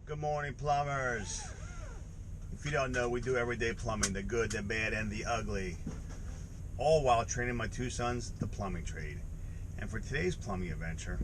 Good morning, plumbers. If you don't know, we do everyday plumbing, the good, the bad, and the ugly, all while training my two sons the plumbing trade. And for today's plumbing adventure,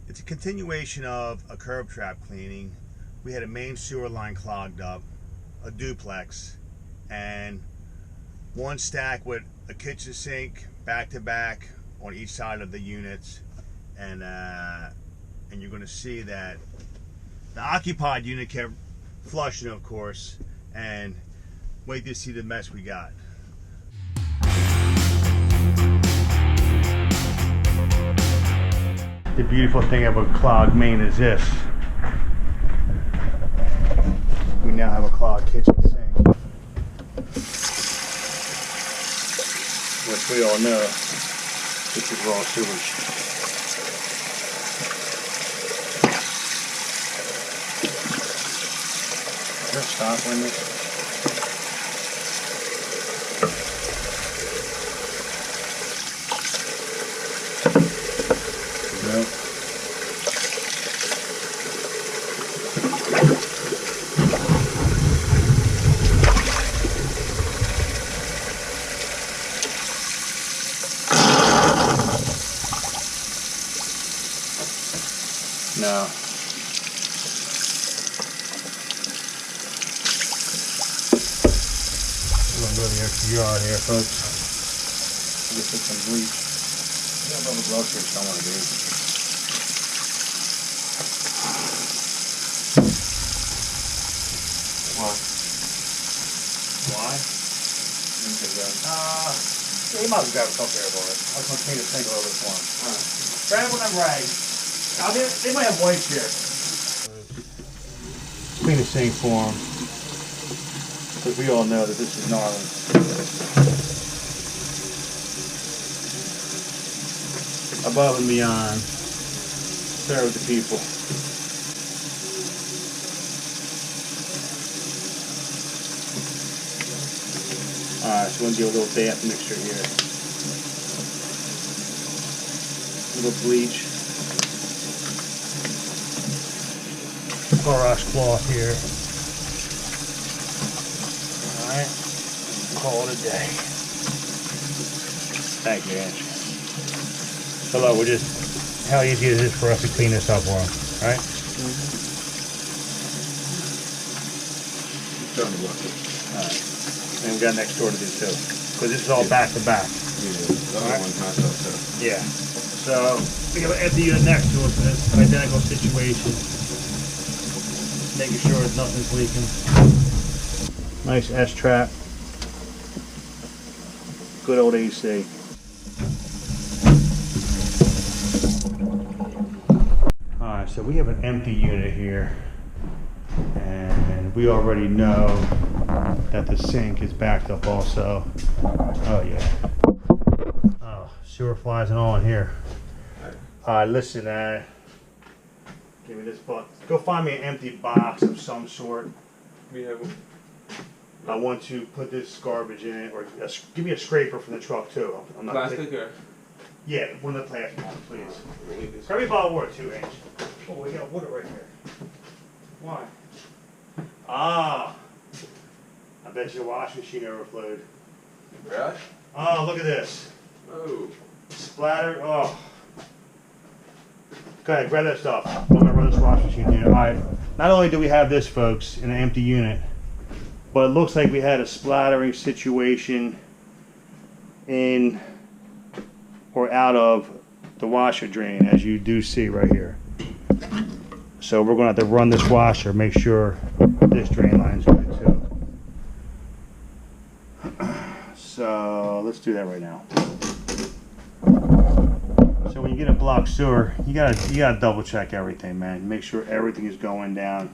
it's a continuation of a curb trap cleaning. We had a main sewer line clogged up, a duplex, and one stack with a kitchen sink back to back on each side of the units, and you're going to see that the occupied unit kept flushing, of course, and wait to see the mess we got. The beautiful thing of a clogged main is this: we now have a clogged kitchen sink, which we all know this is raw sewage. Is there a stop limit? No. No. We're going to go to the extra yard here, folks. Just put some bleach. I got rubber gloves here, so I want to do. Why? Why? Yeah, you might as well grab a couple here, boys. I was going to clean the sink a little bit for him. Alright. Grab one of them rags. Now, they might have wipes here. Clean the sink for them. Because we all know that this is gnarly. Above and beyond. Serve the people. Alright, so we're going to do a little bath mixture here. A little bleach. Clorox cloth here. Alright, call it a day. Thank you, Angelo. So look, we're just, how easy is it for us to clean this up for them, right? Alright. And we got next door to do too. Because this is all back to back. Yeah, the other one's not so. Yeah. So we have an empty unit next to it for this identical situation. Making sure nothing's leaking. Nice S-trap. Good old AC. Alright, so we have an empty unit here. And we already know that the sink is backed up also. Oh yeah. Oh, sewer flies and all in here. Listen, give me this box. Go find me an empty box of some sort. We have one. I want to put this garbage in it, or give me a scraper from the truck too. I'm not Plastic or? Yeah, one of the plastic ones, please. Really this Grab me a bottle of water too, Ange. Oh, we got water right here. Why? Ah, I bet your washing machine overflowed. Really? Oh, look at this. Oh. Splattered. Oh. Go ahead, grab that stuff. I'm gonna run this washing machine here. Alright. Not only do we have this, folks, in an empty unit, but it looks like we had a splattering situation in or out of the washer drain, as you do see right here. So we're gonna have to run this washer, make sure this drain line's good too. So let's do that right now. So when you get a blocked sewer, you gotta double check everything, man. Make sure everything is going down.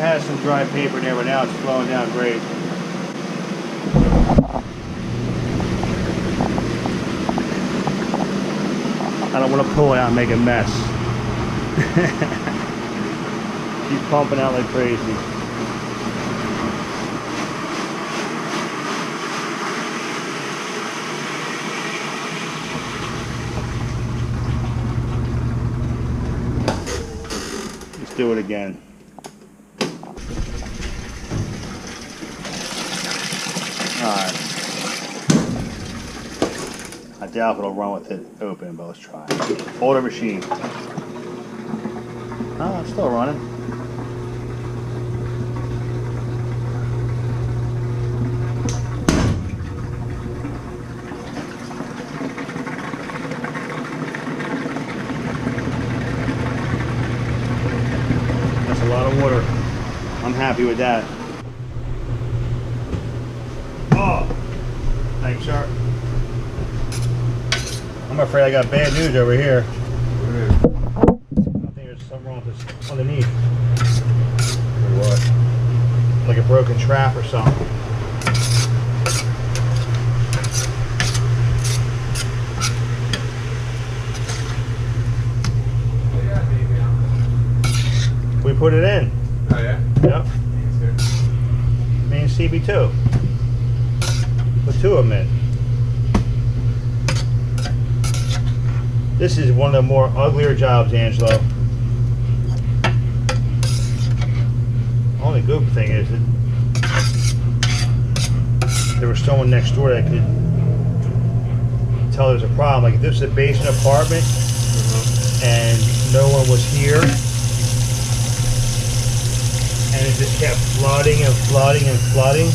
had some dry paper in there, but now it's flowing down great. I don't want to pull it out and make a mess. She's pumping out like crazy. Let's do it again. Alright. I doubt it'll run with it open, but let's try. Older machine. Oh, it's still running. That's a lot of water. I'm happy with that. Oh, thanks, sir. I'm afraid I got bad news over here. I think there's something wrong with this underneath. What? Like a broken trap or something. We put it in. Oh yeah? Yep. Me and CB2. Put two of them in. This is one of the more uglier jobs, Angelo. Only good thing is that there was someone next door that could tell there's a problem. Like if this is a basement apartment and no one was here, and it just kept flooding and flooding and flooding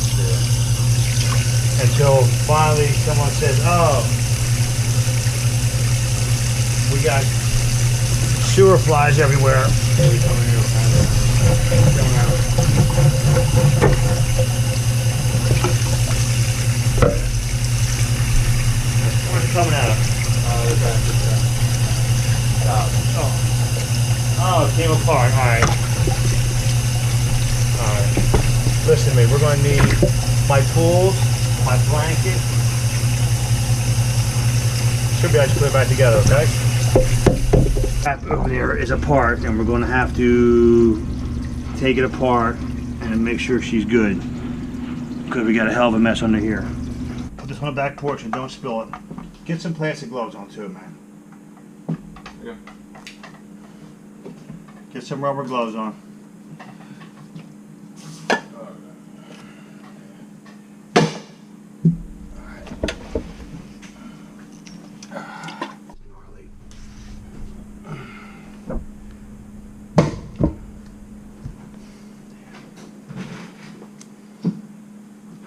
until finally someone says, "Oh, we got sewer flies everywhere." What's coming out of? Oh, it came apart. Alright. Alright. Listen to me, we're going to need my tools, my blanket. Should be able to put it back together, okay? That over there is apart, and we're going to have to take it apart and make sure she's good, because we got a hell of a mess under here. Put this on the back porch and don't spill it. Get some plastic gloves on too, man. Yeah. Get some rubber gloves on.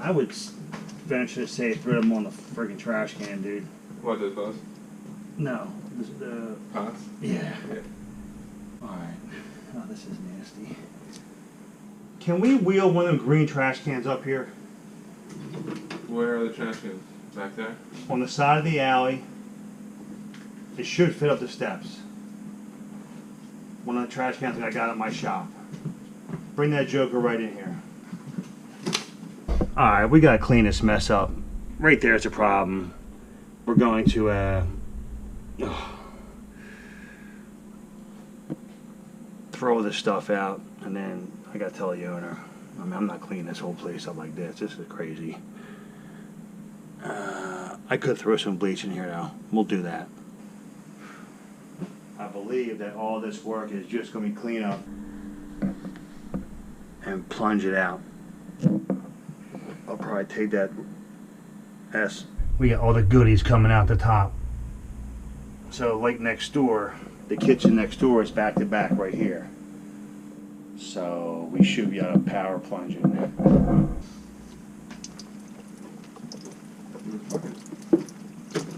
I would venture to say throw them on the freaking trash can, dude. What, those both? No. The Pots? yeah. Alright. Oh, this is nasty. Can we wheel one of them green trash cans up here? Where are the trash cans? Back there? On the side of the alley. It should fit up the steps. One of the trash cans that I got at my shop. Bring that joker right in here. Alright, we gotta clean this mess up. Right there's a problem. We're going to throw this stuff out, and then I gotta tell the owner. I mean, I'm not cleaning this whole place up like this. This is crazy. I could throw some bleach in here now. We'll do that. I believe that all this work is just gonna be clean up and plunge it out. I'll probably take that S. We got all the goodies coming out the top. So like next door, the kitchen next door is back to back right here. So we should be able to power plunge in there.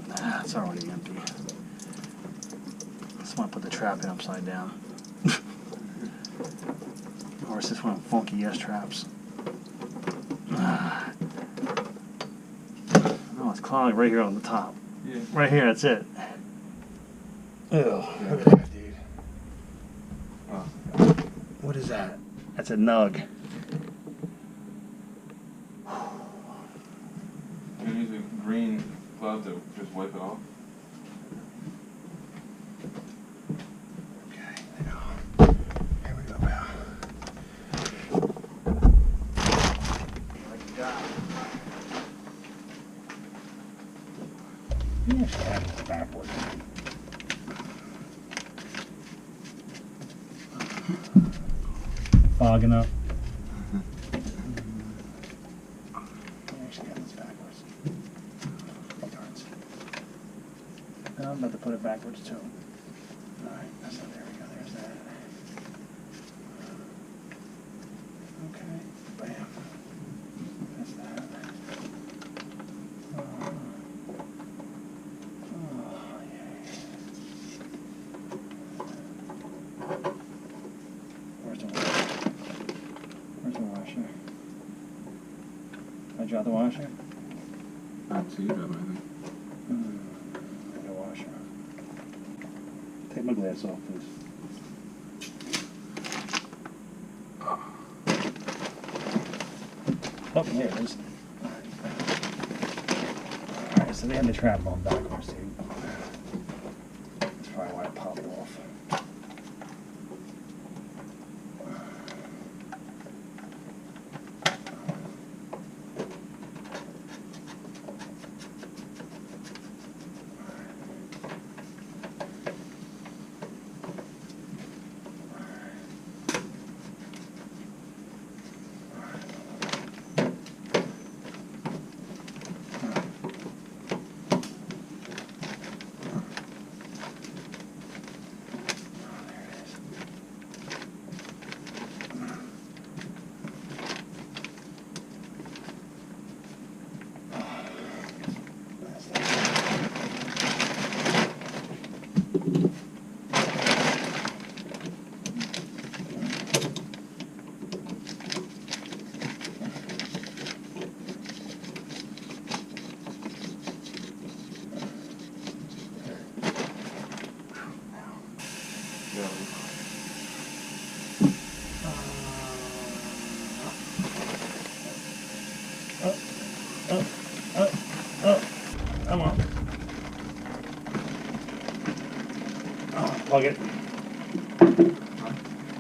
Nah, it's already empty. I just want to put the trap in upside down. Or is this one of them funky S-traps? Oh, it's clogged right here on the top. Yeah. Right here, that's it. Ew, look at that, dude. Oh. What is that? That's a nug. You can use a green glove to just wipe it off. Okay, now, here we go, pal. Like that. You actually have it backwards. Fogging up. Actually got this backwards. Darns. And I'm about to put it backwards too. Alright, so there we go, there's that. Okay, bam. That's that. Oh, yeah. Where's the washer? Where's the washer? I drop the washer? That's you, I think. The washer. Take my glass off, please. Oh, here it is. Alright, so they had the trap on backwards, dude. That's probably why it popped off. Come on. Oh, plug it.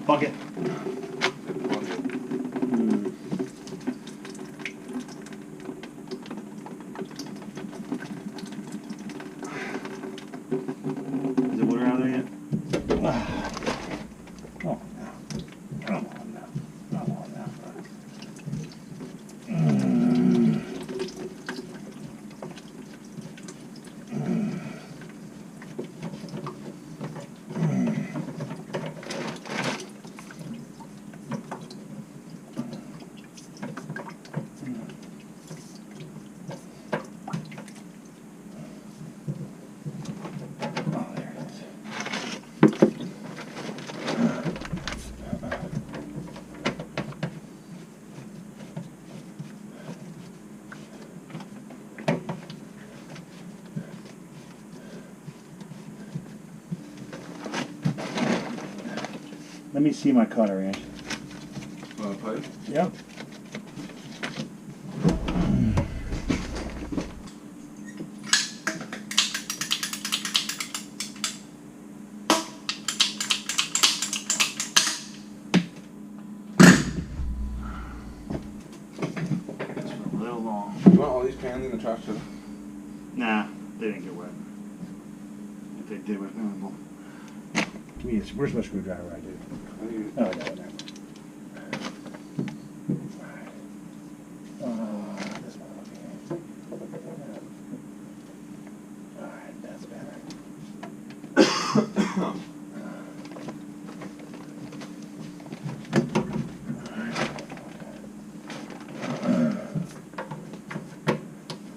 Plug it. Is the water out there yet? Oh, no. Come on now. Come on now. Let me see my cutter, Ange. Pipe? Yep. That's a little long. You want all these pans in the trash too? Nah, they didn't get wet. If they did, we're miserable. Give me a, where's my screwdriver? I did. Oh, I got it there. This one over here. Alright, that's better.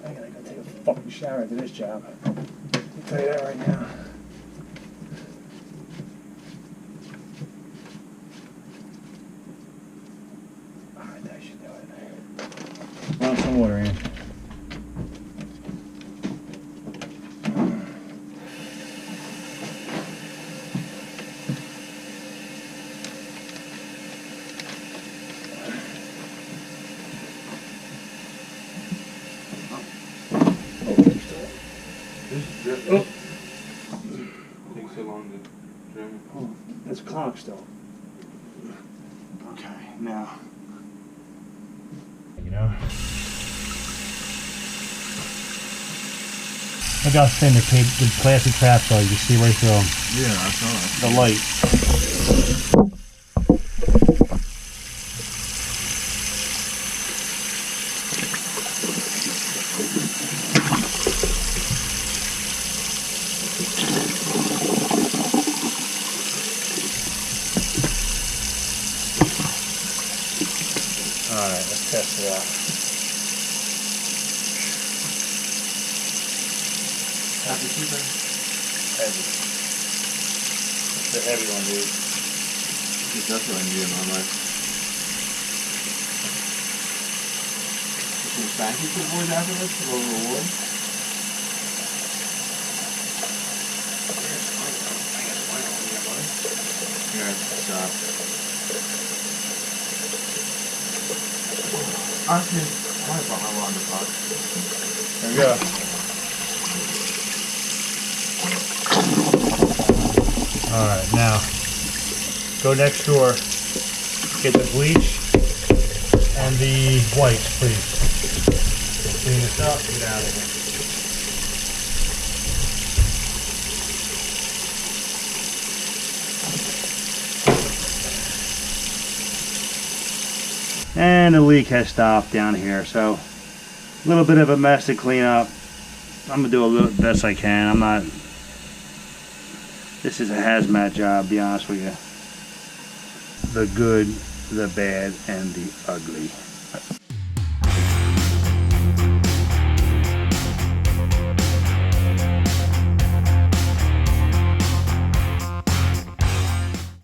I gotta go take a fucking shower after this job. I'll tell you that right now. Alright, that should do it. Want some water in. Oh. Takes so long to trim. Oh, it's clogged still. Okay, now. You know. Look how thin the plastic traps are. You can see right through them. Yeah, I saw it. The light. Alright, let's test it out. Happy keeping. Heavy. It's the heavy one, dude. That's what I'm doing on my. Some thank you to the boys afterwards for the reward. Yeah, stop. Honestly, I might have brought my lawn to pot. There we go. Alright, now go next door, get the bleach and the whites, please. Clean this up, get out of here. And the leak has stopped down here, so a little bit of a mess to clean up. I'm gonna do a little best I can. I'm not. This is a hazmat job, to be honest with you. The good, the bad, and the ugly.